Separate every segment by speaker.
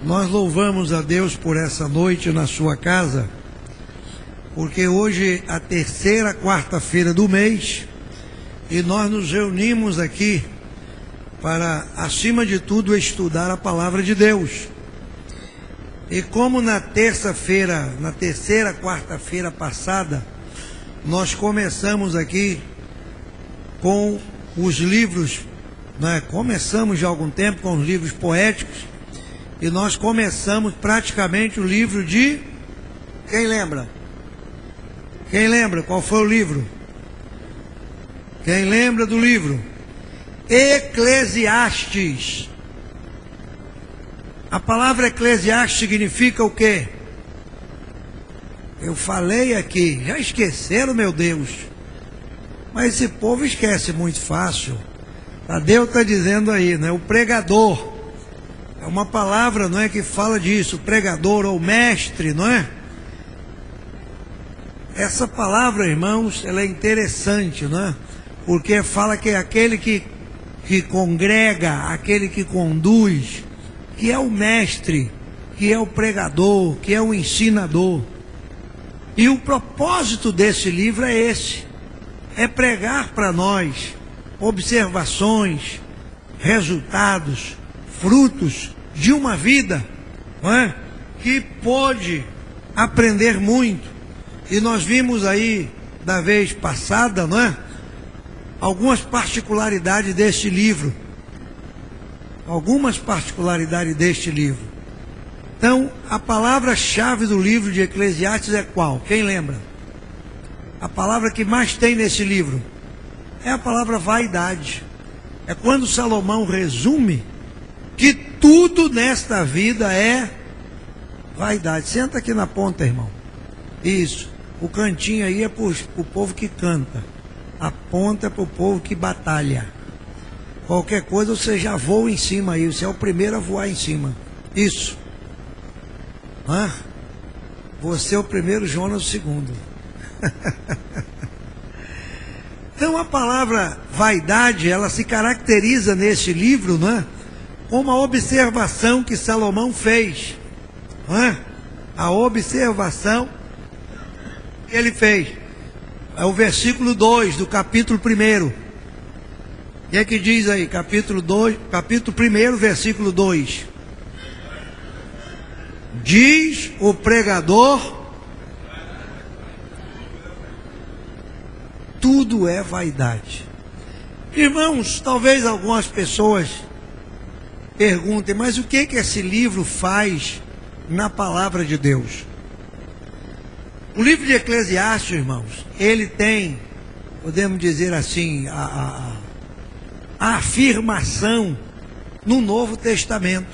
Speaker 1: Nós louvamos a Deus por essa noite na sua casa, porque hoje é a terceira quarta-feira do mês e nós nos reunimos aqui para, acima de tudo, estudar a palavra de Deus. E como na terça-feira, na terceira quarta-feira passada, nós começamos aqui com os livros, né? Começamos já há algum tempo com os livros poéticos, e nós começamos praticamente o livro de... Quem lembra? Quem lembra qual foi o livro? Quem lembra do livro? Eclesiastes. A palavra Eclesiastes significa o quê? Eu falei aqui, já esqueceram, meu Deus? Mas esse povo esquece muito fácil. Tadeu está dizendo aí, né? O pregador. É uma palavra, não é, que fala disso, pregador ou mestre, não é? Essa palavra, irmãos, ela é interessante, não é? Porque fala que é aquele que congrega, aquele que conduz, que é o mestre, que é o pregador, que é o ensinador. E o propósito desse livro é esse, é pregar para nós observações, resultados, frutos de uma vida, não é? Que pode aprender muito. E nós vimos aí, da vez passada, não é? Algumas particularidades deste livro. Algumas particularidades deste livro. Então, a palavra-chave do livro de Eclesiastes é qual? Quem lembra? A palavra que mais tem nesse livro é a palavra vaidade. É quando Salomão resume que tudo nesta vida é vaidade. Senta aqui na ponta, irmão. Isso. O cantinho aí é para o povo que canta. A ponta é para o povo que batalha. Qualquer coisa você já voa em cima aí. Você é o primeiro a voar em cima. Isso. Hã? Você é o primeiro, Jonas o segundo. Então a palavra vaidade, ela se caracteriza nesse livro, né? Uma observação que Salomão fez, não é? A observação que ele fez é o versículo 2 do capítulo 1. O que é que diz aí? Capítulo 1, versículo 2. Diz o pregador: tudo é vaidade. Irmãos, talvez algumas pessoas perguntem, mas o que esse livro faz na palavra de Deus? O livro de Eclesiastes, irmãos, ele tem, podemos dizer assim, a afirmação no Novo Testamento.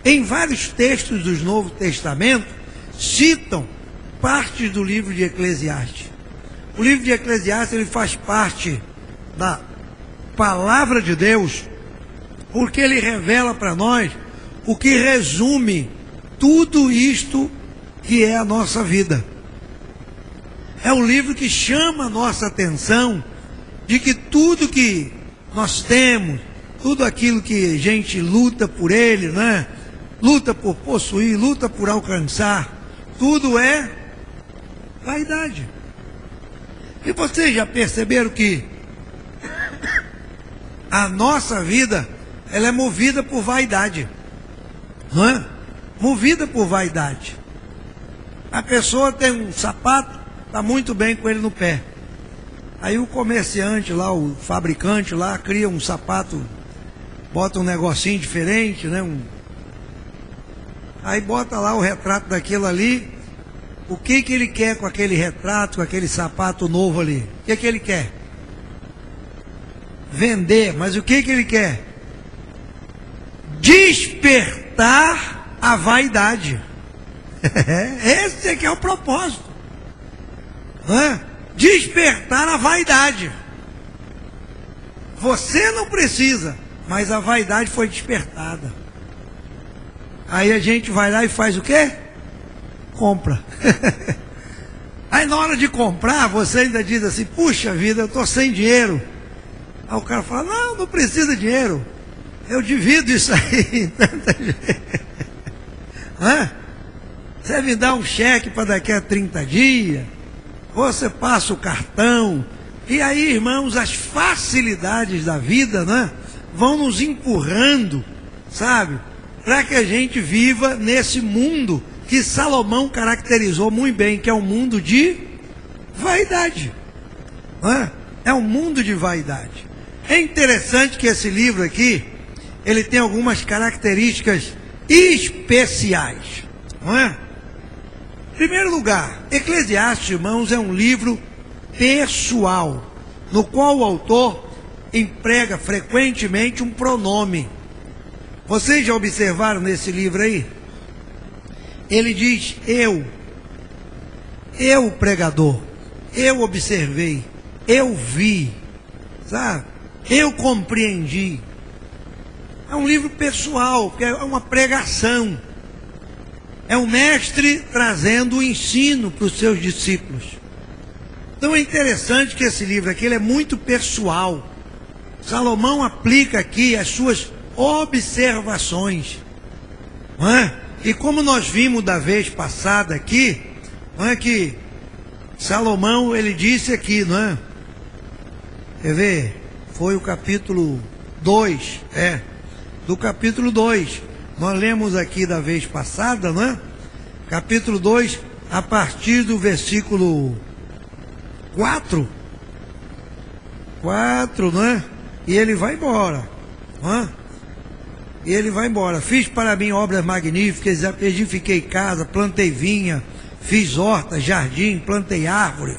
Speaker 1: Em vários textos do Novo Testamento citam partes do livro de Eclesiastes. O livro de Eclesiastes, ele faz parte da palavra de Deus, porque ele revela para nós o que resume tudo isto que é a nossa vida. É um livro que chama a nossa atenção de que tudo que nós temos, tudo aquilo que a gente luta por ele, né? Luta por possuir, luta por alcançar, tudo é vaidade. E vocês já perceberam que a nossa vida, ela é movida por vaidade, não é? Movida por vaidade. A pessoa tem um sapato, está muito bem com ele no pé. Aí o comerciante lá, o fabricante lá, cria um sapato, bota um negocinho diferente, né? Aí bota lá o retrato daquilo ali. O que ele quer com aquele retrato, com aquele sapato novo ali? O que ele quer? Vender, mas o que ele quer? Despertar a vaidade. Esse é que é o propósito, não é? Despertar a vaidade. Você não precisa, mas a vaidade foi despertada. Aí a gente vai lá e faz o quê? Compra. Aí na hora de comprar, você ainda diz assim: puxa vida, eu estou sem dinheiro. Aí o cara fala: não precisa de dinheiro, eu divido isso aí em tanta gente. Você me dá um cheque para daqui a 30 dias, você passa o cartão, e aí, irmãos, as facilidades da vida, vão nos empurrando, sabe, para que a gente viva nesse mundo que Salomão caracterizou muito bem, que é um mundo de vaidade. É um mundo de vaidade. É interessante que esse livro aqui, ele tem algumas características especiais, Em primeiro lugar, Eclesiastes, irmãos, é um livro pessoal, no qual o autor emprega frequentemente um pronome. Vocês já observaram nesse livro aí? Ele diz eu pregador, eu observei, eu vi, sabe? Eu compreendi. É um livro pessoal, porque é uma pregação. É um mestre trazendo o ensino para os seus discípulos. Então é interessante que esse livro aqui ele é muito pessoal. Salomão aplica aqui as suas observações. E como nós vimos da vez passada aqui, que Salomão ele disse aqui, Quer ver? Foi o capítulo 2, do capítulo 2. Nós lemos aqui da vez passada, Capítulo 2, a partir do versículo 4. 4, E ele vai embora, E ele vai embora. Fiz para mim obras magníficas, edifiquei casa, plantei vinha, fiz horta, jardim, plantei árvore,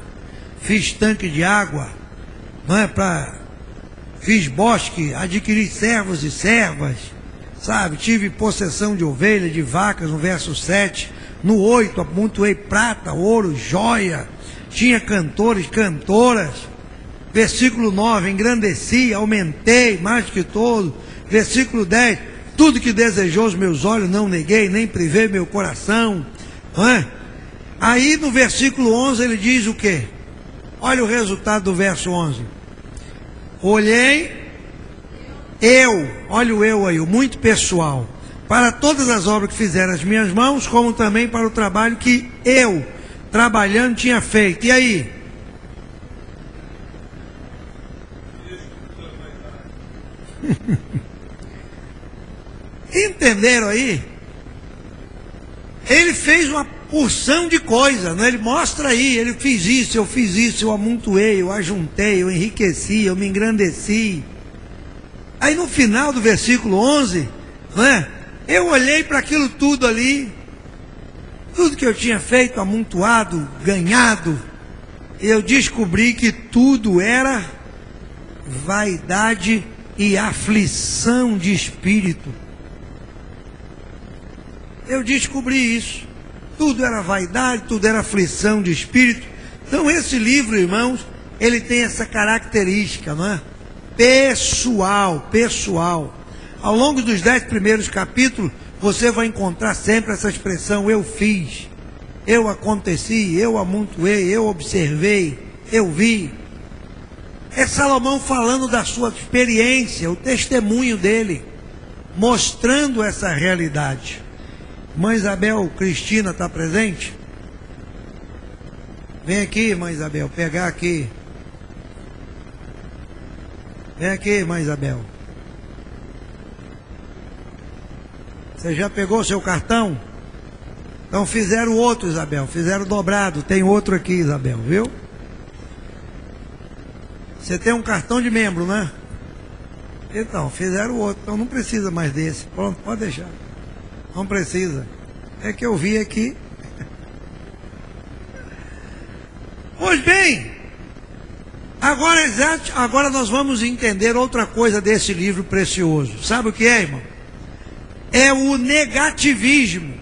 Speaker 1: fiz tanque de água, fiz bosque, adquiri servos e servas, sabe? Tive possessão de ovelhas, de vacas, no verso 7. No 8, amontoei prata, ouro, joia. Tinha cantores, cantoras. Versículo 9, engrandeci, aumentei mais do que todo. Versículo 10, tudo que desejou os meus olhos não neguei, nem privei meu coração. Aí no versículo 11 ele diz o quê? Olha o resultado do verso 11. Olhei, olha o eu aí, o muito pessoal, para todas as obras que fizeram as minhas mãos, como também para o trabalho que eu, trabalhando, tinha feito. E aí? Entenderam aí? Ele fez uma porção de coisa, Ele mostra aí, ele fez isso, eu amontoei, eu ajuntei, eu enriqueci, eu me engrandeci. Aí no final do versículo 11, eu olhei para aquilo tudo ali, tudo que eu tinha feito, amontoado, ganhado, e eu descobri que tudo era vaidade e aflição de espírito. Eu descobri isso. Tudo era vaidade, tudo era aflição de espírito. Então esse livro, irmãos, ele tem essa característica, pessoal. Ao longo dos 10 primeiros capítulos, você vai encontrar sempre essa expressão, eu fiz, eu aconteci, eu amontoei, eu observei, eu vi. É Salomão falando da sua experiência, o testemunho dele, mostrando essa realidade. Mãe Isabel Cristina está presente? Vem aqui, Mãe Isabel, pegar aqui. Vem aqui, Mãe Isabel. Você já pegou seu cartão? Então fizeram outro, Isabel. Fizeram dobrado. Tem outro aqui, Isabel, viu? Você tem um cartão de membro, Então, fizeram outro. Então não precisa mais desse. Pronto, pode deixar. Não precisa. É que eu vi aqui. Pois bem, agora nós vamos entender outra coisa desse livro precioso. Sabe o que é, irmão? É o negativismo.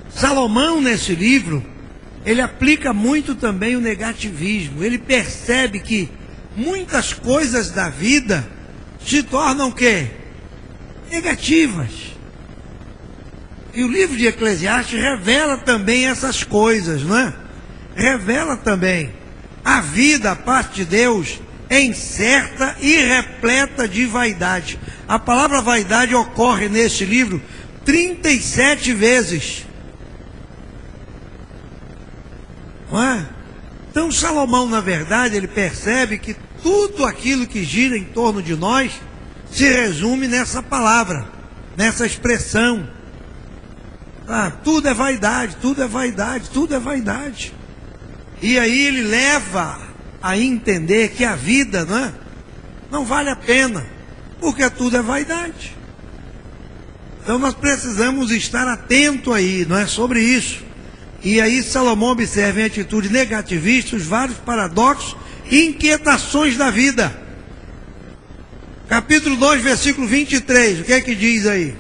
Speaker 1: Salomão, nesse livro, ele aplica muito também o negativismo. Ele percebe que muitas coisas da vida se tornam o quê? Negativas. E o livro de Eclesiastes revela também essas coisas, Revela também. A vida, a parte de Deus, é incerta e repleta de vaidade. A palavra vaidade ocorre nesse livro 37 vezes. Não é? Então Salomão, na verdade, ele percebe que tudo aquilo que gira em torno de nós se resume nessa palavra, nessa expressão. Tudo é vaidade, tudo é vaidade, tudo é vaidade. E aí ele leva a entender que a vida, não vale a pena, porque tudo é vaidade. Então nós precisamos estar atento aí, sobre isso. E aí Salomão observa em atitude negativista os vários paradoxos e inquietações da vida. Capítulo 2, versículo 23, o que é que diz aí?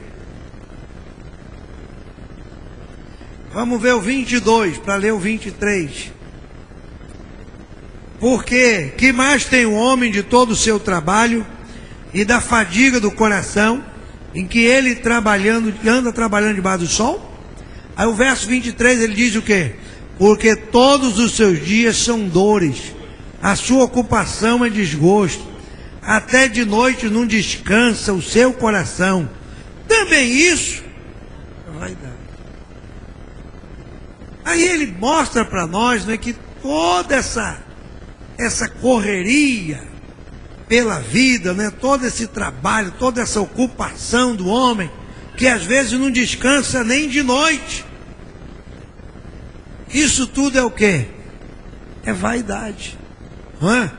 Speaker 1: Vamos ver o 22, para ler o 23. Porque que mais tem o homem de todo o seu trabalho e da fadiga do coração, em que ele anda trabalhando debaixo do sol? Aí o verso 23 ele diz o quê? Porque todos os seus dias são dores, a sua ocupação é desgosto, até de noite não descansa o seu coração. Também isso é vaidade. Aí ele mostra para nós, que toda essa correria pela vida, todo esse trabalho, toda essa ocupação do homem, que às vezes não descansa nem de noite. Isso tudo é o quê? É vaidade. Não é?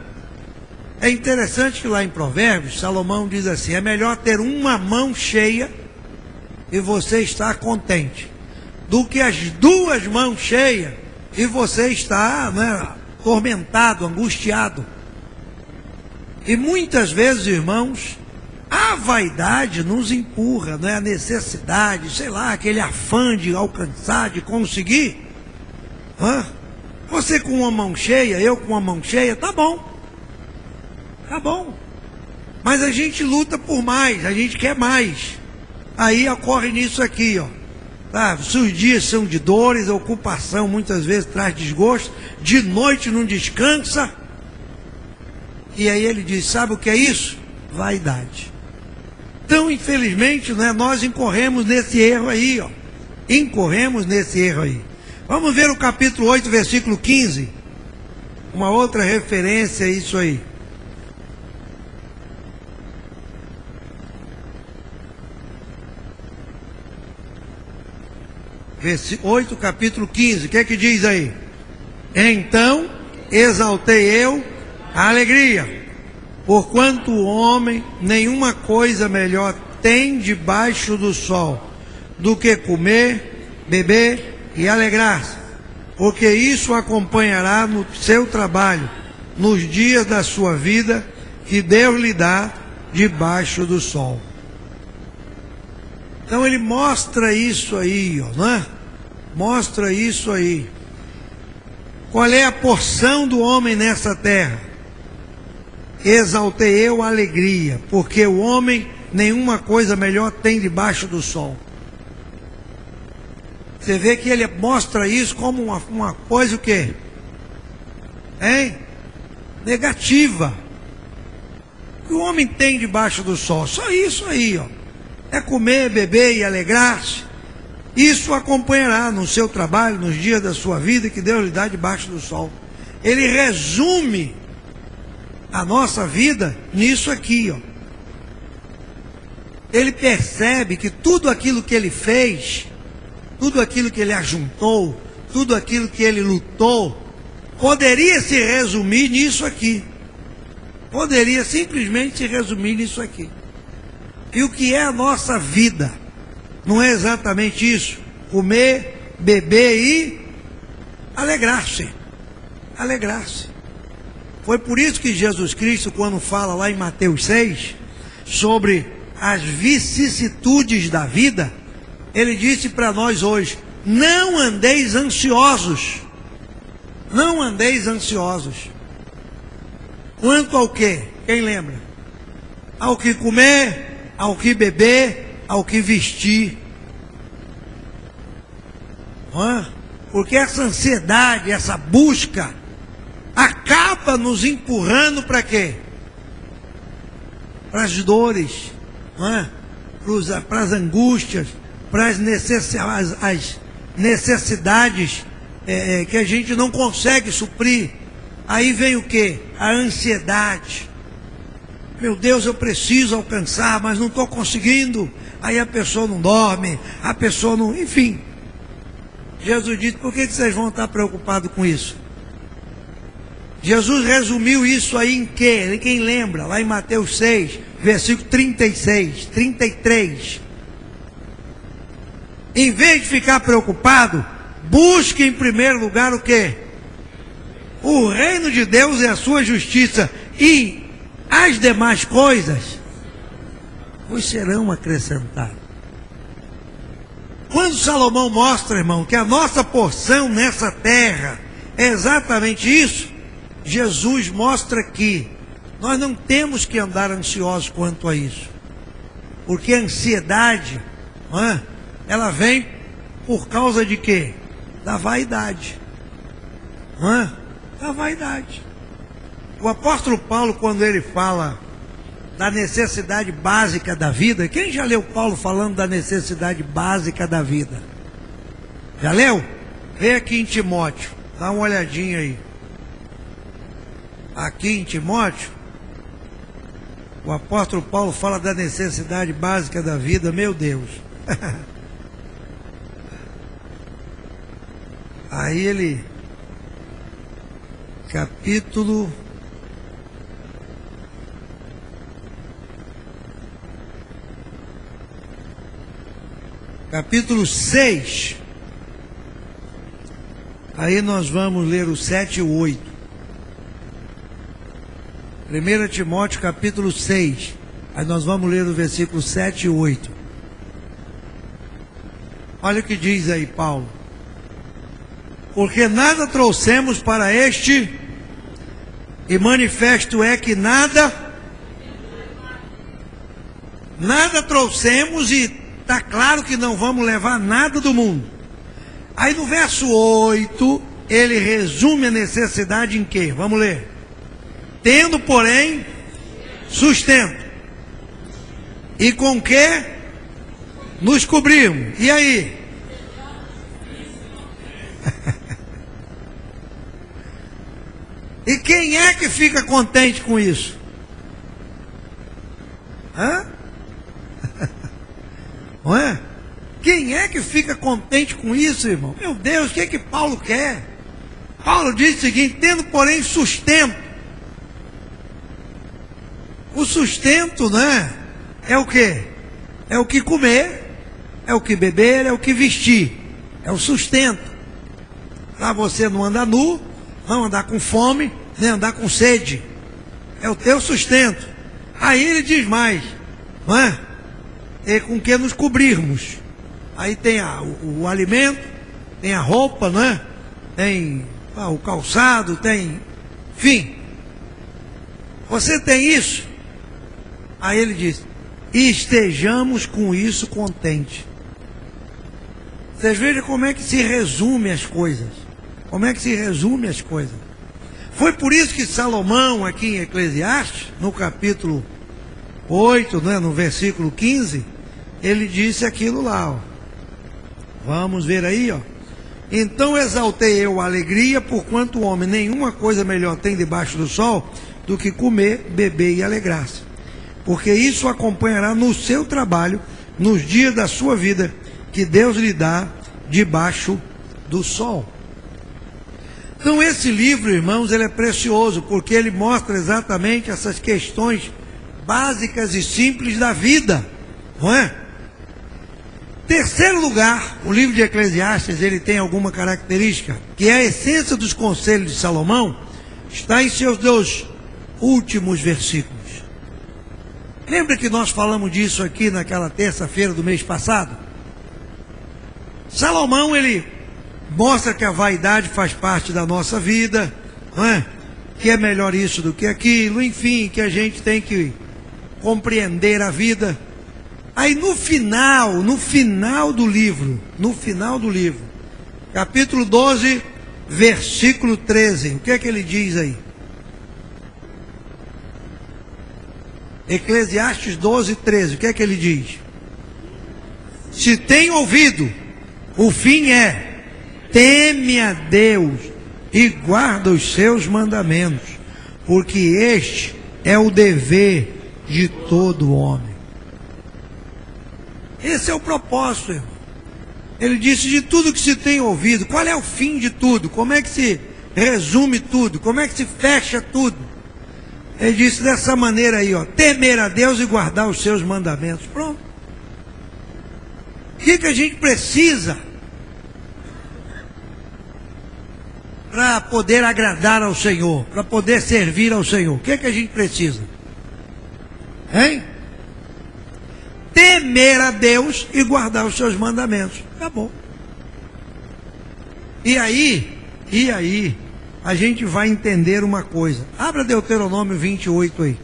Speaker 1: É interessante que lá em Provérbios, Salomão diz assim: é melhor ter uma mão cheia e você estar contente, do que as duas mãos cheias e você está atormentado, angustiado. E muitas vezes, irmãos, a vaidade nos empurra, a necessidade, aquele afã de alcançar, de conseguir. Você com uma mão cheia, eu com uma mão cheia, tá bom. Tá bom. Mas a gente luta por mais, a gente quer mais. Aí ocorre nisso aqui, Se os dias são de dores, a ocupação muitas vezes traz desgosto, de noite não descansa. E aí ele diz, sabe o que é isso? Vaidade. Então, infelizmente, nós incorremos nesse erro aí, Incorremos nesse erro aí. Vamos ver o capítulo 8, versículo 15. Uma outra referência a isso aí. 8, capítulo 15, o que é que diz aí? Então exaltei eu a alegria, porquanto o homem nenhuma coisa melhor tem debaixo do sol do que comer, beber e alegrar-se, porque isso acompanhará no seu trabalho, nos dias da sua vida que Deus lhe dá debaixo do sol. Então ele mostra isso aí, Mostra isso aí. Qual é a porção do homem nessa terra? Exaltei eu a alegria, porque o homem nenhuma coisa melhor tem debaixo do sol. Você vê que ele mostra isso como uma coisa o quê? Negativa. O que o homem tem debaixo do sol? Só isso aí, É comer, beber e alegrar-se. Isso acompanhará no seu trabalho, nos dias da sua vida que Deus lhe dá debaixo do sol. Ele resume a nossa vida nisso aqui, Ele percebe que tudo aquilo que ele fez, tudo aquilo que ele ajuntou, tudo aquilo que ele lutou, poderia se resumir nisso aqui. Poderia simplesmente se resumir nisso aqui. E o que é a nossa vida? Não é exatamente isso? Comer, beber e alegrar-se. Alegrar-se. Foi por isso que Jesus Cristo, quando fala lá em Mateus 6, sobre as vicissitudes da vida, ele disse para nós hoje: não andeis ansiosos. Não andeis ansiosos. Quanto ao quê? Quem lembra? Ao que comer, ao que beber, ao que vestir. Porque essa ansiedade, essa busca, acaba nos empurrando para quê? Para as dores, para as angústias, para as necessidades que a gente não consegue suprir. Aí vem o quê? A ansiedade. Meu Deus, eu preciso alcançar, mas não estou conseguindo. Aí a pessoa não dorme, a pessoa não... Enfim, Jesus disse, por que vocês vão estar preocupados com isso? Jesus resumiu isso aí em quê? Quem lembra? Lá em Mateus 6, versículo 36, 33. Em vez de ficar preocupado, busque em primeiro lugar o quê? O reino de Deus e a sua justiça, e as demais coisas vos serão acrescentadas. Quando Salomão mostra, irmão, que a nossa porção nessa terra é exatamente isso, Jesus mostra que nós não temos que andar ansiosos quanto a isso. Porque a ansiedade, não é? Ela vem por causa de quê? Da vaidade. Não é? Da vaidade. O apóstolo Paulo, quando ele fala da necessidade básica da vida, quem já leu Paulo falando da necessidade básica da vida? Já leu? Vem aqui em Timóteo, dá uma olhadinha aí. Aqui em Timóteo, o apóstolo Paulo fala da necessidade básica da vida, meu Deus. Aí ele, capítulo 6. Aí nós vamos ler o 7 e o 8. 1 Timóteo capítulo 6. Aí nós vamos ler o versículo 7 e 8. Olha o que diz aí Paulo. Porque nada trouxemos para este, e manifesto é que nada trouxemos, e está claro que não vamos levar nada do mundo. Aí no verso 8, ele resume a necessidade em quê? Vamos ler. Tendo, porém, sustento. E com que nos cobrimos. E aí? E quem é que fica contente com isso? Hã? Não é? Quem é que fica contente com isso, irmão? Meu Deus, o que é que Paulo quer? Paulo diz o seguinte: tendo, porém, sustento. O sustento, né? É o quê? É o que comer, é o que beber, é o que vestir. É o sustento. Para você não andar nu, não andar com fome, nem andar com sede. É o teu sustento. Aí ele diz mais, não é? É com que nos cobrirmos. Aí tem o alimento, tem a roupa, não é? Tem o calçado, tem... Enfim. Você tem isso? Aí ele diz, e estejamos com isso contentes. Vocês vejam como é que se resume as coisas. Como é que se resume as coisas. Foi por isso que Salomão, aqui em Eclesiastes, no capítulo 8, né, no versículo 15, ele disse aquilo lá, ó. Vamos ver aí, ó. Então exaltei eu a alegria, porquanto o homem nenhuma coisa melhor tem debaixo do sol do que comer, beber e alegrar-se. Porque isso acompanhará no seu trabalho, nos dias da sua vida, que Deus lhe dá debaixo do sol. Então esse livro, irmãos, ele é precioso, porque ele mostra exatamente essas questões básicas e simples da vida, não é? Terceiro lugar, o livro de Eclesiastes, ele tem alguma característica, que é a essência dos conselhos de Salomão, está em seus 2 últimos versículos. Lembra que nós falamos disso aqui naquela terça-feira do mês passado? Salomão, ele mostra que a vaidade faz parte da nossa vida, não é? Que é melhor isso do que aquilo, enfim, que a gente tem que compreender a vida. Aí no final do livro, capítulo 12, versículo 13, o que é que ele diz aí? Eclesiastes 12, 13, o que é que ele diz? se tem ouvido, o fim é: teme a Deus e guarda os seus mandamentos, porque este é o dever de todo homem. Esse é o propósito, irmão. Ele disse: de tudo que se tem ouvido. Qual é o fim de tudo? Como é que se resume tudo? Como é que se fecha tudo? Ele disse dessa maneira aí, ó: temer a Deus e guardar os seus mandamentos. Pronto. O que a gente precisa para poder agradar ao Senhor, para poder servir ao Senhor? O que a gente precisa? Hein? Temer a Deus e guardar os seus mandamentos. Acabou. E aí, a gente vai entender uma coisa. Abra Deuteronômio 28 aí.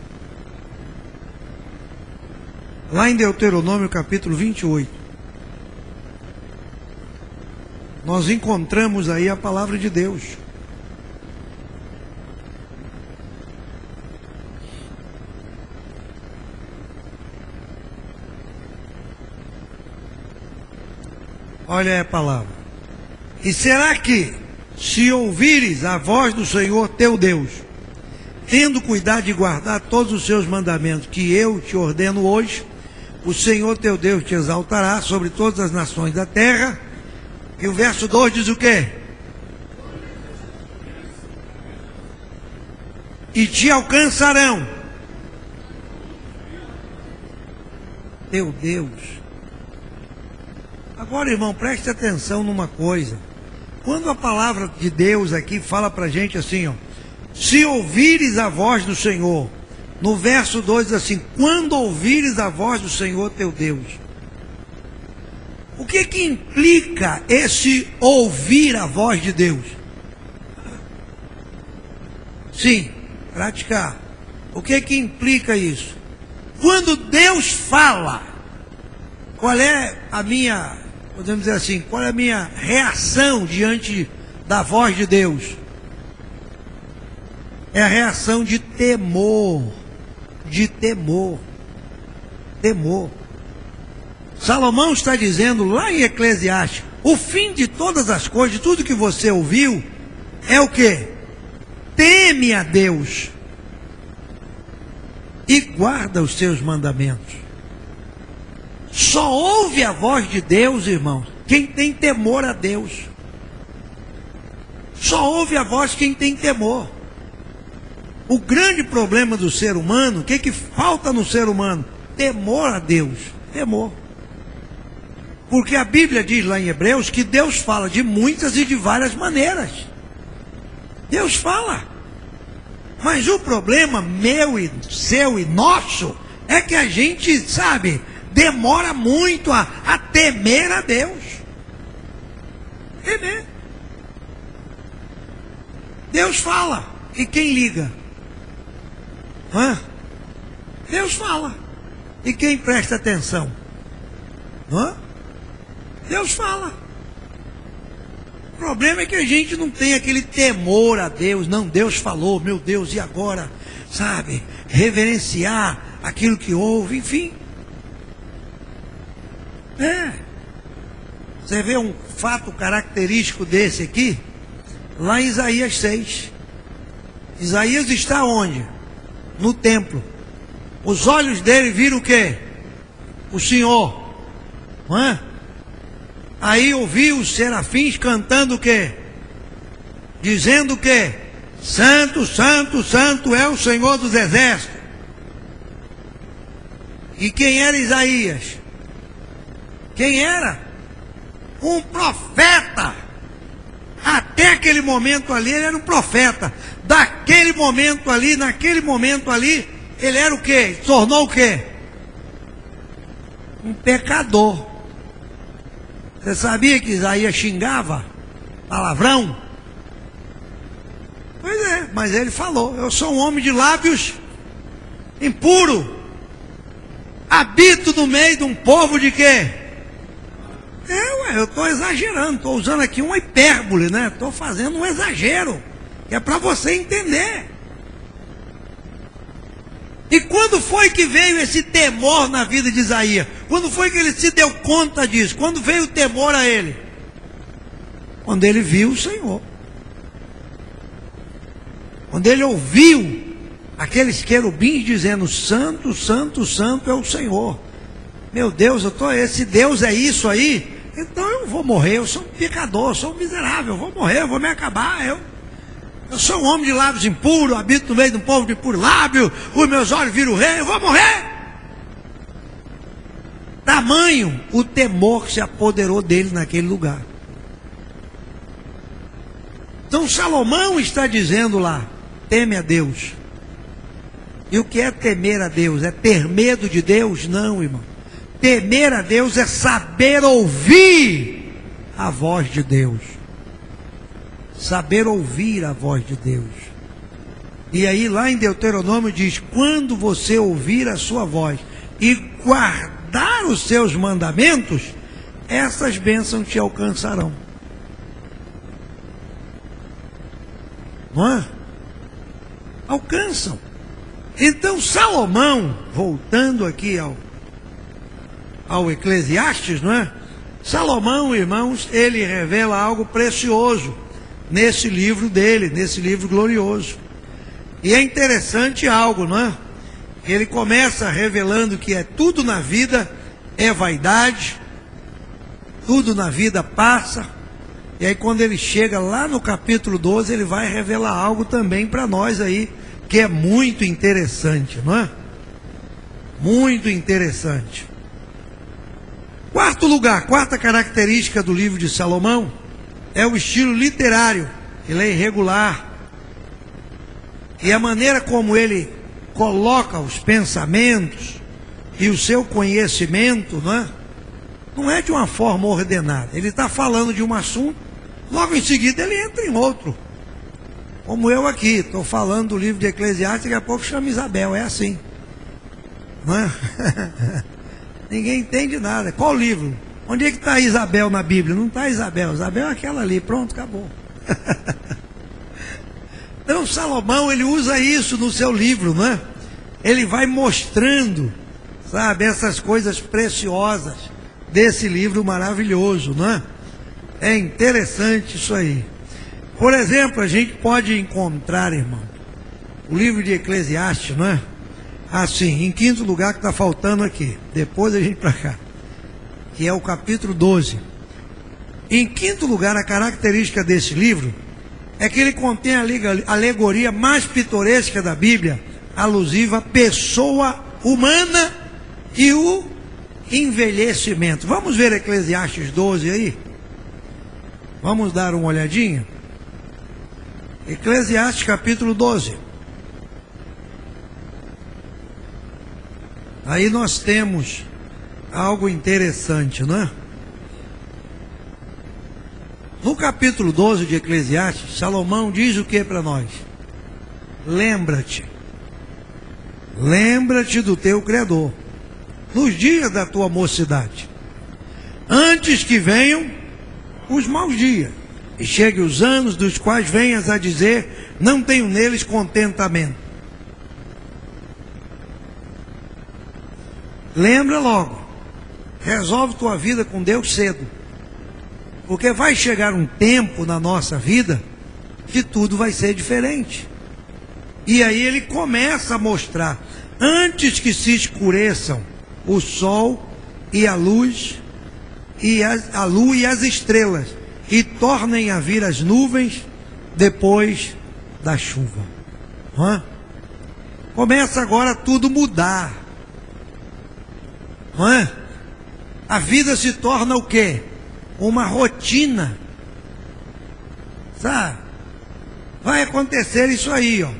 Speaker 1: Lá em Deuteronômio capítulo 28. Nós encontramos aí a palavra de Deus. Olha aí a palavra. E será que, se ouvires a voz do Senhor teu Deus, tendo cuidado de guardar todos os seus mandamentos que eu te ordeno hoje, o Senhor teu Deus te exaltará sobre todas as nações da terra. E o verso 2 diz o quê? E te alcançarão. Teu Deus. Agora, irmão, preste atenção numa coisa. Quando a palavra de Deus aqui fala pra gente assim, ó: se ouvires a voz do Senhor, no verso 2 diz assim: quando ouvires a voz do Senhor teu Deus. O que implica esse ouvir a voz de Deus? Sim, praticar. O que implica isso? Quando Deus fala, qual é a minha, podemos dizer assim, qual é a minha reação diante da voz de Deus? É a reação de temor. De temor. Temor. Salomão está dizendo lá em Eclesiastes: o fim de todas as coisas, de tudo que você ouviu, é o quê? Teme a Deus e guarda os seus mandamentos. Só ouve a voz de Deus, irmãos, quem tem temor a Deus. Só ouve a voz quem tem temor. O grande problema do ser humano, o que falta no ser humano? Temor a Deus. Temor. Porque a Bíblia diz lá em Hebreus que Deus fala de muitas e de várias maneiras. Deus fala. Mas o problema meu e seu e nosso é que a gente, sabe, demora muito a temer a Deus. Temer. Deus fala. E quem liga? Hã? Deus fala. E quem presta atenção? Hã? Deus fala. O problema é que a gente não tem aquele temor a Deus. Não, Deus falou, meu Deus, e agora? Sabe? Reverenciar aquilo que ouve, enfim. Você vê um fato característico desse aqui? Lá em Isaías 6. Isaías está onde? No templo. Os olhos dele viram o quê? O Senhor. Não é? Aí ouviu os serafins cantando o quê? Dizendo o quê? Santo, santo, santo é o Senhor dos exércitos. E quem era Isaías? Quem era? Um profeta. Até aquele momento ali ele era um profeta. Daquele momento ali, naquele momento ali, ele era o quê? Tornou o quê? Um pecador. Você sabia que Isaías xingava? Palavrão? Pois é, mas ele falou: eu sou um homem de lábios impuro. Habito no meio de um povo de quê? Eu estou exagerando, estou usando aqui uma hipérbole, né? Estou fazendo um exagero, que é para você entender. E quando foi que veio esse temor na vida de Isaías? Quando foi que ele se deu conta disso? Quando veio o temor a ele? Quando ele viu o Senhor. Quando ele ouviu aqueles querubins dizendo: Santo, Santo, Santo é o Senhor. Meu Deus, esse Deus é isso aí? Então eu vou morrer, eu sou um pecador, eu sou um miserável, eu vou morrer, eu vou me acabar, eu sou um homem de lábios impuros, habito no meio de um povo de puro lábio, os meus olhos viram o rei, eu vou morrer. Tamanho o temor que se apoderou dele naquele lugar. Então Salomão está dizendo lá: teme a Deus. E o que é temer a Deus? É ter medo de Deus? Não, irmão. Temer a Deus é saber ouvir a voz de Deus. Saber ouvir a voz de Deus. E aí lá em Deuteronômio diz: quando você ouvir a sua voz e guardar os seus mandamentos, essas bênçãos te alcançarão. Não é? Alcançam. Então Salomão, voltando aqui ao Eclesiastes, não é? Salomão, irmãos, ele revela algo precioso nesse livro dele, nesse livro glorioso. E é interessante algo, não é? Ele começa revelando que tudo na vida é vaidade, tudo na vida passa. E aí quando ele chega lá no capítulo 12, ele vai revelar algo também para nós aí, que é muito interessante, não é? Muito interessante. Quarto lugar, quarta característica do livro de Salomão é o estilo literário. Ele é irregular. E a maneira como ele coloca os pensamentos e o seu conhecimento, não é de uma forma ordenada. Ele está falando de um assunto, logo em seguida ele entra em outro. Como eu aqui, estou falando do livro de Eclesiastes, daqui a pouco chama Isabel, é assim. Não é? Ninguém entende nada. Qual livro? Onde é que está Isabel na Bíblia? Não está Isabel. Isabel é aquela ali. Pronto, acabou. Então Salomão, ele usa isso no seu livro, não é? Ele vai mostrando, sabe, essas coisas preciosas desse livro maravilhoso, não é? É interessante isso aí. Por exemplo, a gente pode encontrar, irmão, o livro de Eclesiastes, não é? Assim, em quinto lugar, que está faltando aqui, depois a gente para cá, que é o capítulo 12. Em quinto lugar, a característica desse livro é que ele contém a alegoria mais pitoresca da Bíblia, alusiva à pessoa humana e o envelhecimento. Vamos ver Eclesiastes 12 aí? Vamos dar uma olhadinha? Eclesiastes capítulo 12. Aí nós temos algo interessante, não é? No capítulo 12 de Eclesiastes, Salomão diz o que para nós? Lembra-te do teu Criador, nos dias da tua mocidade, antes que venham os maus dias, e cheguem os anos dos quais venhas a dizer: não tenho neles contentamento. Lembra logo, resolve tua vida com Deus cedo, porque vai chegar um tempo na nossa vida que tudo vai ser diferente. E aí ele começa a mostrar: antes que se escureçam o sol e a luz, a lua e as estrelas, e tornem a vir as nuvens depois da chuva. Começa agora tudo mudar. Não é? A vida se torna o quê? Uma rotina. Sabe? Vai acontecer isso aí, ó.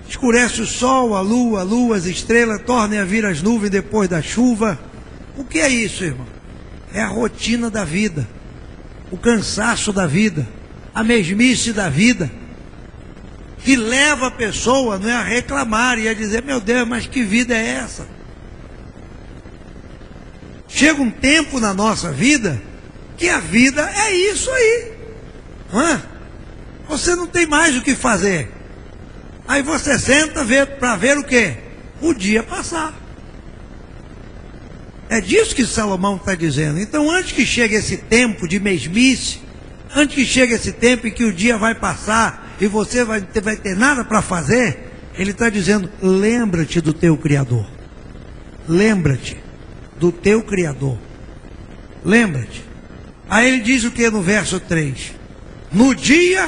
Speaker 1: Escurece o sol, a lua, as estrelas, tornem a vir as nuvens depois da chuva. O que é isso, irmão? É a rotina da vida, o cansaço da vida, a mesmice da vida, que leva a pessoa, não é, a reclamar e a dizer: meu Deus, mas que vida é essa? Chega um tempo na nossa vida que a vida é isso aí, não é? Você não tem mais o que fazer. Aí você senta para ver o quê? o dia passar. É disso que Salomão está dizendo. Então, antes que chegue esse tempo de mesmice, antes que chegue esse tempo em que o dia vai passar e você vai ter nada para fazer, ele está dizendo, lembra-te do teu Criador. Lembra-te do teu Criador. Lembra-te. Aí ele diz o que no verso 3? No dia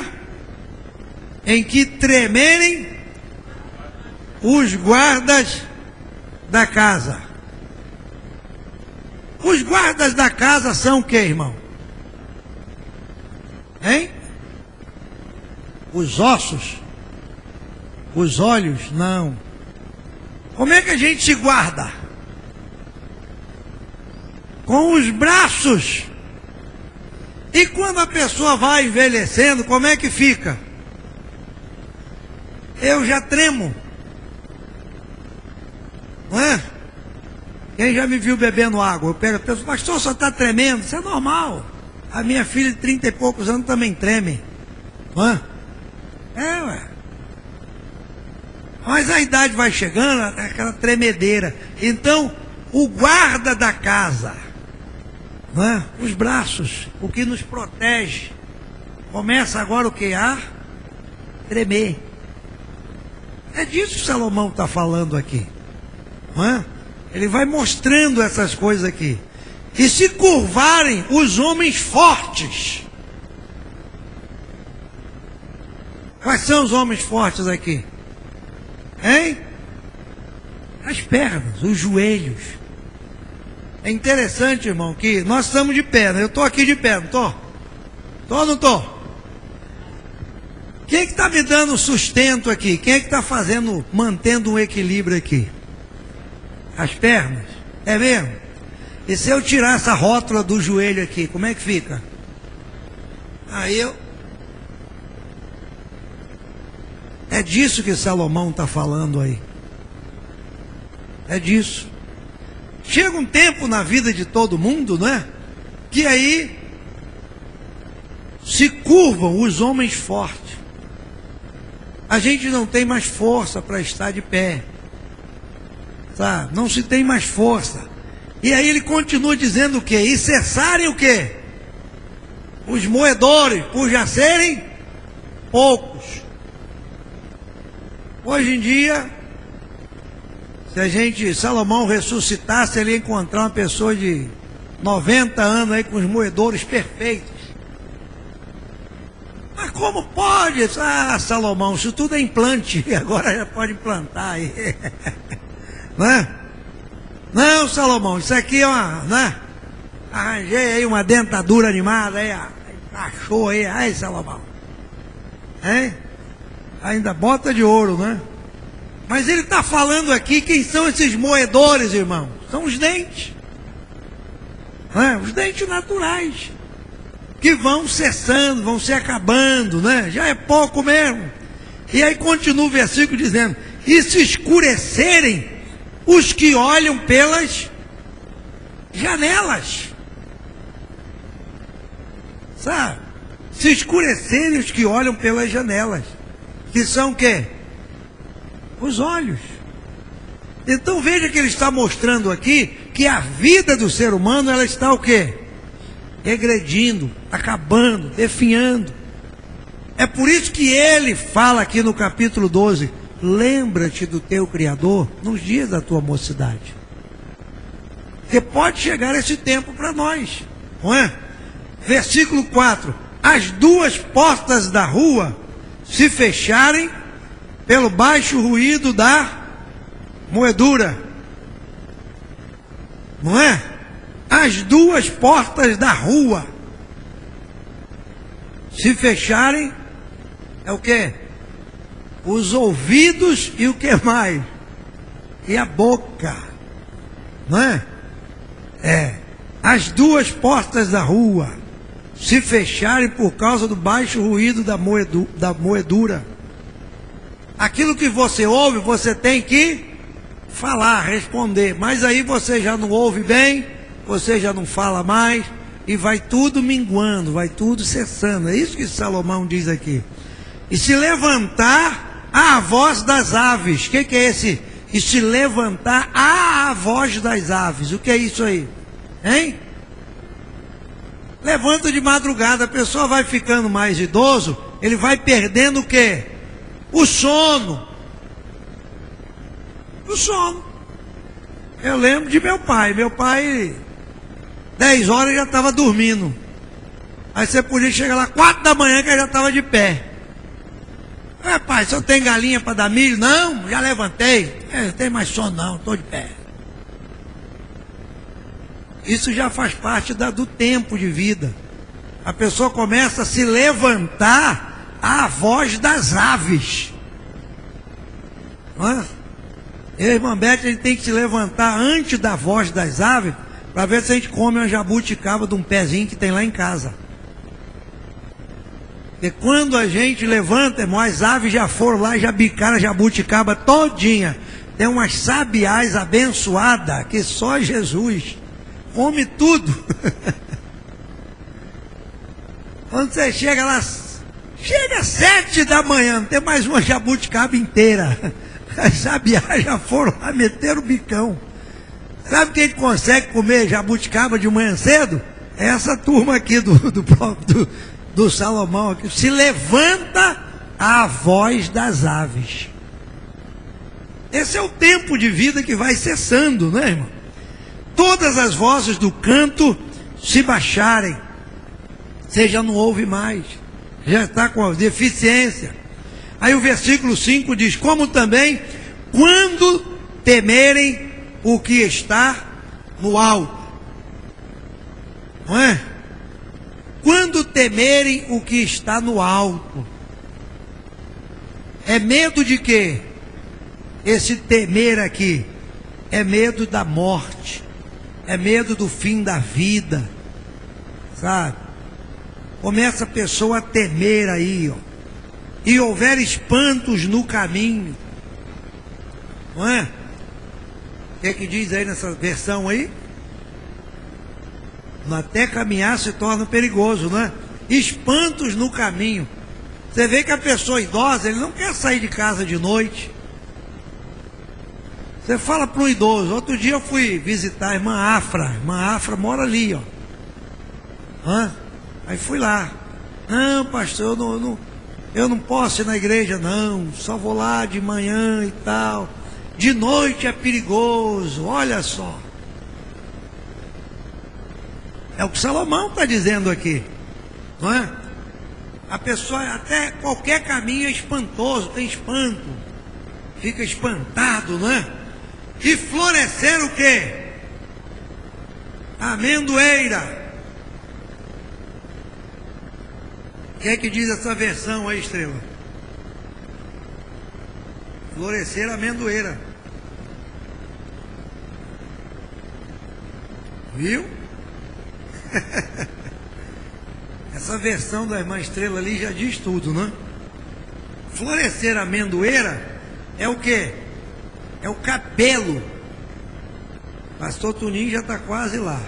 Speaker 1: em que tremerem os guardas da casa. Os guardas da casa são o que, irmão? Hein? Os ossos? Os olhos? Não. Como é que a gente se guarda? Com os braços. E quando a pessoa vai envelhecendo, como é que fica? Eu já tremo. Não é? Quem já me viu bebendo água? Eu pego a pessoa, pastor, só está tremendo. Isso é normal. A minha filha de 30 e poucos anos também treme. Não é? É, ué. Mas a idade vai chegando, aquela tremedeira. Então, o guarda da casa, não é? Os braços, o que nos protege, começa agora o que? A tremer. É disso que Salomão está falando aqui. Não é? Ele vai mostrando essas coisas aqui. E se curvarem os homens fortes. Quais são os homens fortes aqui? Hein? As pernas, os joelhos. É interessante, irmão, que nós estamos de pé, né? Eu estou aqui de pé, não estou? Estou ou não estou? Quem é que está me dando sustento aqui? Quem é que está fazendo, mantendo um equilíbrio aqui? As pernas? É mesmo? E se eu tirar essa rótula do joelho aqui, como é que fica? Aí eu... É disso que Salomão está falando aí. É disso. Chega um tempo na vida de todo mundo, não é? Que aí se curvam os homens fortes. A gente não tem mais força para estar de pé. Sabe? Não se tem mais força. E aí ele continua dizendo o quê? E cessarem o quê? Os moedores, por já serem poucos. Hoje em dia, se Salomão ressuscitasse, ele ia encontrar uma pessoa de 90 anos aí com os moedores perfeitos. Mas como pode? Ah, Salomão, isso tudo é implante, agora já pode implantar aí. Não é? Não, Salomão, isso aqui é uma, né? Arranjei aí uma dentadura animada aí, achou aí, ai Salomão. Hein? Ainda bota de ouro, né? Mas ele está falando aqui, quem são esses moedores, irmão? São os dentes. Né? Os dentes naturais. Que vão cessando, vão se acabando, né? Já é pouco mesmo. E aí continua o versículo dizendo, e se escurecerem os que olham pelas janelas. Sabe? Se escurecerem os que olham pelas janelas. Que são o quê? Os olhos. Então veja que ele está mostrando aqui que a vida do ser humano, ela está o quê? Regredindo, acabando, definhando. É por isso que ele fala aqui no capítulo 12, lembra-te do teu Criador nos dias da tua mocidade. Porque pode chegar esse tempo para nós, não é? Versículo 4, as duas portas da rua se fecharem pelo baixo ruído da moedura. Não é? As duas portas da rua se fecharem, é o quê? Os ouvidos e o que mais? E a boca. Não é? É. As duas portas da rua se fecharem por causa do baixo ruído da moedura. Aquilo que você ouve, você tem que falar, responder. Mas aí você já não ouve bem, você já não fala mais, e vai tudo minguando, vai tudo cessando. É isso que Salomão diz aqui. E se levantar a voz das aves. O que é e se levantar à voz das aves. O que é isso aí? Hein? Levanta de madrugada, a pessoa vai ficando mais idoso, ele vai perdendo o quê? O sono. O sono. Eu lembro de meu pai. Meu pai, 10 horas já estava dormindo. Aí você podia chegar lá 4 da manhã que ele já estava de pé. Pai, você tem galinha para dar milho? Não, já levantei. Não tem mais sono não, estou de pé. Isso já faz parte do tempo de vida. A pessoa começa a se levantar à voz das aves. Não é? Eu e a irmã Beth, a gente tem que se levantar antes da voz das aves, para ver se a gente come uma jabuticaba de um pezinho que tem lá em casa. E quando a gente levanta, irmão, as aves já foram lá e já bicaram a jabuticaba todinha. Tem umas sabiás abençoadas, que só Jesus come tudo. Quando você chega lá, chega 7 da manhã, não tem mais uma jabuticaba inteira. As sabiás já foram lá, meteram o bicão. Sabe quem consegue comer jabuticaba de manhã cedo? É essa turma aqui do Salomão, aqui. Se levanta à voz das aves. Esse é o tempo de vida que vai cessando, né, irmão? Todas as vozes do canto se baixarem. Você já não ouve mais. Já está com deficiência. Aí o versículo 5 diz: como também, quando temerem o que está no alto. Não é? Quando temerem o que está no alto. É medo de quê? Esse temer aqui é medo da morte, é medo do fim da vida, sabe? Começa a pessoa a temer aí, ó. E houver espantos no caminho, não é? O que é que diz aí nessa versão aí? Até caminhar se torna perigoso, não é? Espantos no caminho. Você vê que a pessoa idosa, ele não quer sair de casa de noite. Você fala para um idoso. Outro dia eu fui visitar a irmã Afra. A irmã Afra mora ali, ó. Aí fui lá. Não, pastor, eu não posso ir na igreja, não. Só vou lá de manhã e tal. De noite é perigoso, olha só. É o que Salomão está dizendo aqui, não é? A pessoa, até qualquer caminho é espantoso, tem espanto. Fica espantado, não é? E florescer o quê? Amendoeira. O que é que diz essa versão aí, Estrela? Florescer a amendoeira. Viu? Essa versão da irmã Estrela ali já diz tudo, né? Florescer a amendoeira é o quê? É o cabelo. Pastor Tuninho já está quase lá.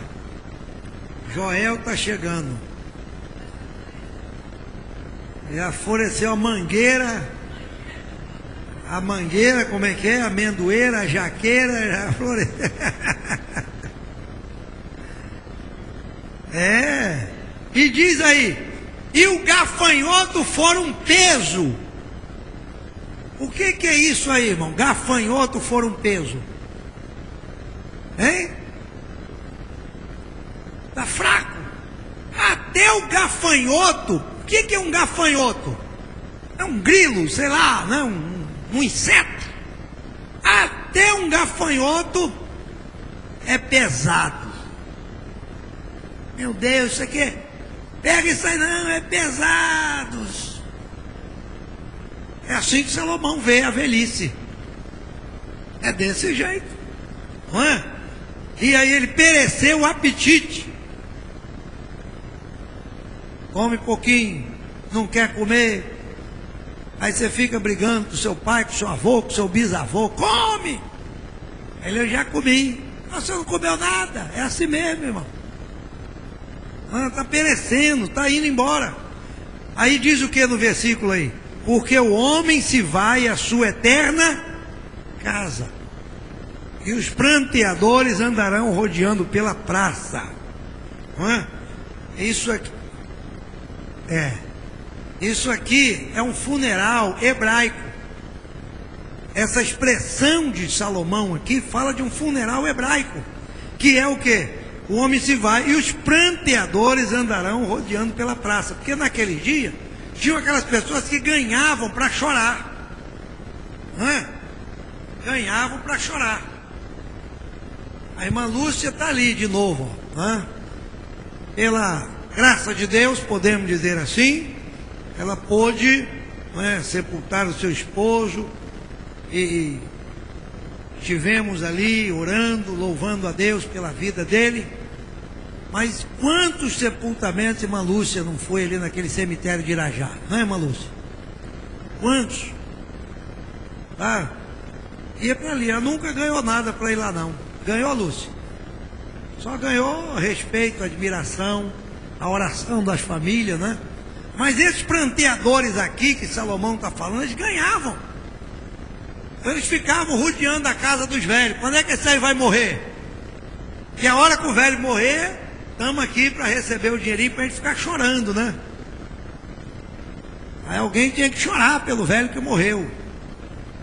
Speaker 1: Joel está chegando. Já floresceu a mangueira. A mangueira, como é que é? A amendoeira, a jaqueira, já floresceu. É. E diz aí: e o gafanhoto for um peso. O que é isso aí, irmão? Gafanhoto for um peso. Hein? Tá fraco. Até o gafanhoto. O que é um gafanhoto? É um grilo, sei lá, né? Um inseto. Até um gafanhoto é pesado. Meu Deus, isso aqui, pega isso aí, não, é pesado. É assim que Salomão vê a velhice. É desse jeito, não é? E aí ele pereceu o apetite. Come pouquinho, não quer comer. Aí você fica brigando com seu pai, com seu avô, com seu bisavô. Come! Ele: eu já comi. Você não comeu nada. É assim mesmo, irmão. Está perecendo, está indo embora. Aí diz o que no versículo aí? Porque o homem se vai à sua eterna casa. E os pranteadores andarão rodeando pela praça. Não é? Isso aqui é um funeral hebraico. Essa expressão de Salomão aqui fala de um funeral hebraico, que é o quê? O homem se vai e os pranteadores andarão rodeando pela praça. Porque naquele dia tinham aquelas pessoas que ganhavam para chorar. Não é? Ganhavam para chorar. A irmã Lúcia está ali de novo, não é? Pela graça de Deus, podemos dizer assim, ela pôde, não é, sepultar o seu esposo, e estivemos ali orando, louvando a Deus pela vida dele. Mas quantos sepultamentos irmã Lúcia não foi ali naquele cemitério de Irajá, não é, irmã Lúcia? Quantos? Ah, ia para ali, ela nunca ganhou nada para ir lá não. Ganhou a Lúcia, só ganhou respeito, admiração, a oração das famílias, né? Mas esses pranteadores aqui que Salomão está falando, eles ganhavam. Eles ficavam rodeando a casa dos velhos. Quando é que esse aí vai morrer? Que a hora que o velho morrer, estamos aqui para receber o dinheirinho para a gente ficar chorando, né? Aí alguém tinha que chorar pelo velho que morreu.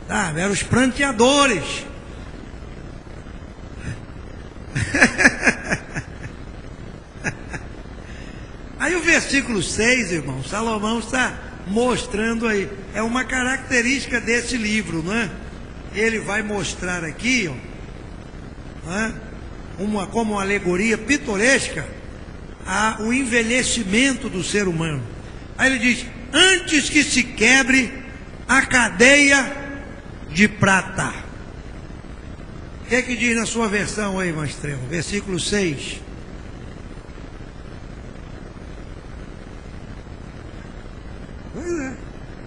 Speaker 1: Tá? Eram os pranteadores. Aí o versículo 6, irmão, Salomão está mostrando aí, é uma característica desse livro, não é? Ele vai mostrar aqui, ó, não é? Como uma alegoria pitoresca, o envelhecimento do ser humano. Aí ele diz: antes que se quebre a cadeia de prata. O que é que diz na sua versão aí, irmã Estrela? Versículo 6. Pois é.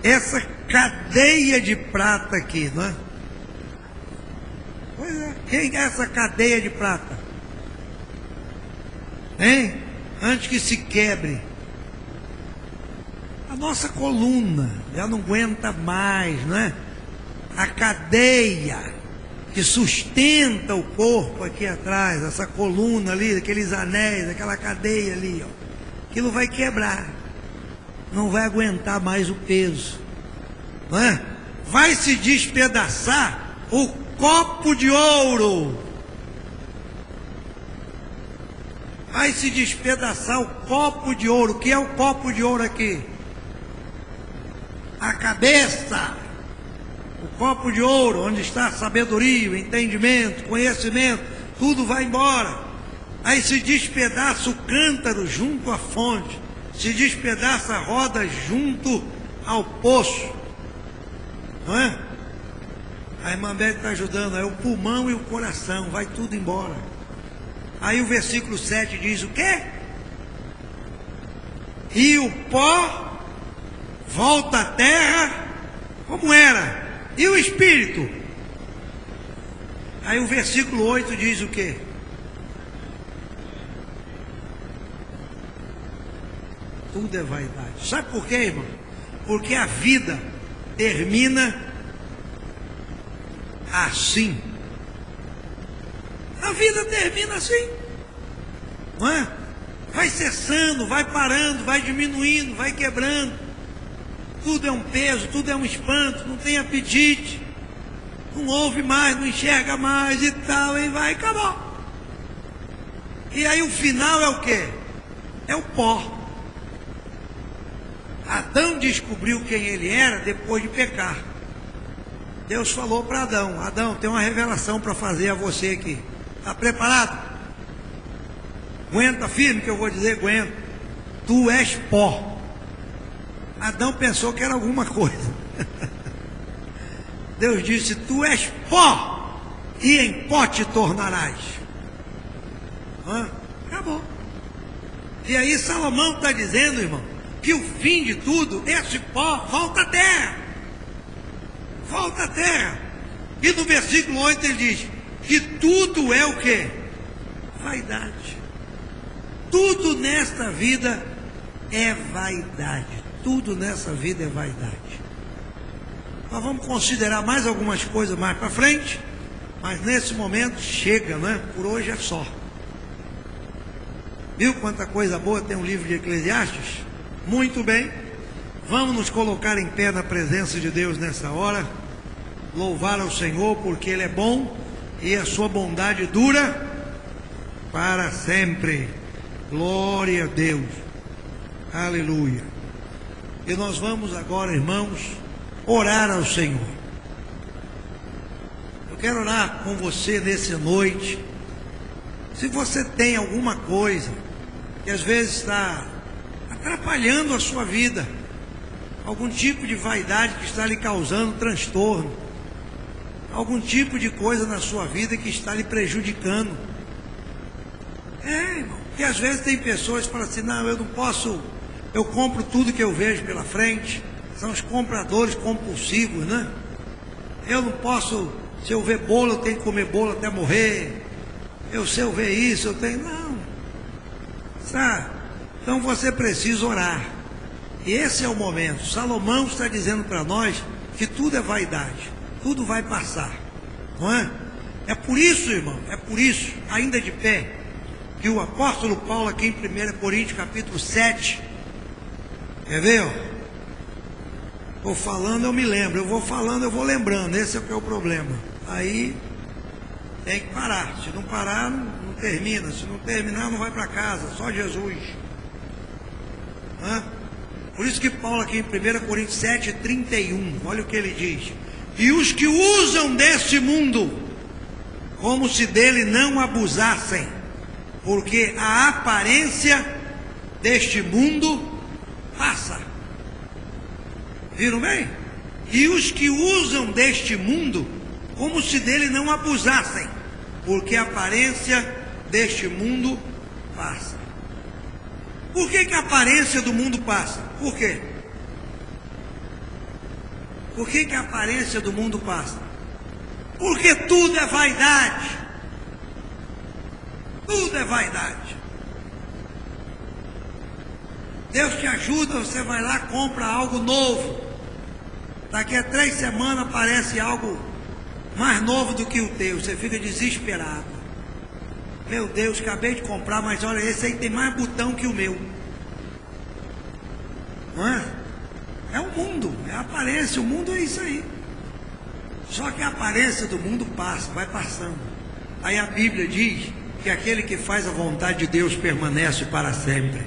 Speaker 1: Essa cadeia de prata aqui, não é? Pois é. Quem é essa cadeia de prata? Hein? Antes que se quebre. A nossa coluna já não aguenta mais, não é? A cadeia que sustenta o corpo aqui atrás, essa coluna ali, aqueles anéis, aquela cadeia ali, ó, aquilo vai quebrar, não vai aguentar mais o peso, não é? Vai se despedaçar o copo de ouro, vai se despedaçar o copo de ouro. O que é o copo de ouro aqui? A cabeça. O copo de ouro, onde está a sabedoria, o entendimento, conhecimento, tudo vai embora. Aí se despedaça o cântaro junto à fonte, se despedaça a roda junto ao poço, não é? A irmã Beth está ajudando, é o pulmão e o coração, vai tudo embora. Aí o versículo 7 diz o quê? E o pó volta à terra como era. E o espírito? Aí o versículo 8 diz o quê? Tudo é vaidade. Sabe por quê, irmão? Porque a vida termina assim. A vida termina assim, não é? Vai cessando, vai parando, vai diminuindo, vai quebrando. Tudo é um peso, tudo é um espanto, não tem apetite, não ouve mais, não enxerga mais e tal, e vai, acabou. E aí o final é o quê? É o pó. Adão descobriu quem ele era depois de pecar. Deus falou para Adão: Adão, tem uma revelação para fazer a você aqui. Está preparado? Aguenta firme que eu vou dizer, aguenta. Tu és pó. Adão pensou que era alguma coisa. Deus disse: tu és pó, e em pó te tornarás. Acabou. E aí Salomão está dizendo, irmão, que o fim de tudo, esse pó volta à terra. Volta à terra. E no versículo 8 ele diz que tudo é o quê? Vaidade. Tudo nesta vida é vaidade. Tudo nessa vida é vaidade. Nós vamos considerar mais algumas coisas mais para frente, Mas nesse momento chega, né? Por hoje é só. Viu quanta coisa boa tem um livro de Eclesiastes? Muito bem. Vamos nos colocar em pé na presença de Deus nessa hora. Louvar ao Senhor porque Ele é bom e a sua bondade dura para sempre. Glória a Deus. Aleluia. E nós vamos agora, irmãos, orar ao Senhor. Eu quero orar com você nessa noite. Se você tem alguma coisa que às vezes está atrapalhando a sua vida, algum tipo de vaidade que está lhe causando transtorno, algum tipo de coisa na sua vida que está lhe prejudicando. Irmão, porque às vezes tem pessoas que falam assim, não, eu não posso, eu compro tudo que eu vejo pela frente. São os compradores compulsivos, né? Eu não posso, se eu ver bolo, eu tenho que comer bolo até morrer. Se eu ver isso, eu tenho, não. Sabe? Então você precisa orar. E esse é o momento. Salomão está dizendo para nós que tudo é vaidade, tudo vai passar, não é? É por isso, irmão, é por isso, ainda de pé, que o apóstolo Paulo aqui em 1 Coríntios capítulo 7, quer ver, ó? Vou falando, eu me lembro, eu vou falando, eu vou lembrando, esse é o que é o problema. Aí tem que parar, se não parar, não termina, se não terminar, não vai para casa, só Jesus. Hã? Por isso que Paulo aqui em 1 Coríntios 7, 31, olha o que ele diz: e os que usam deste mundo, como se dele não abusassem, porque a aparência deste mundo passa. Viram bem? E os que usam deste mundo, como se dele não abusassem, porque a aparência deste mundo passa. Por que a aparência do mundo passa? Por quê? Por que a aparência do mundo passa? Porque tudo é vaidade. Tudo é vaidade. Deus te ajuda, você vai lá, compra algo novo. Daqui a 3 semanas aparece algo mais novo do que o teu. Você fica desesperado. Meu Deus, acabei de comprar, mas olha, esse aí tem mais botão que o meu. Não é? É o mundo, é a aparência, o mundo é isso aí. Só que a aparência do mundo passa, vai passando. Aí a Bíblia diz que aquele que faz a vontade de Deus permanece para sempre.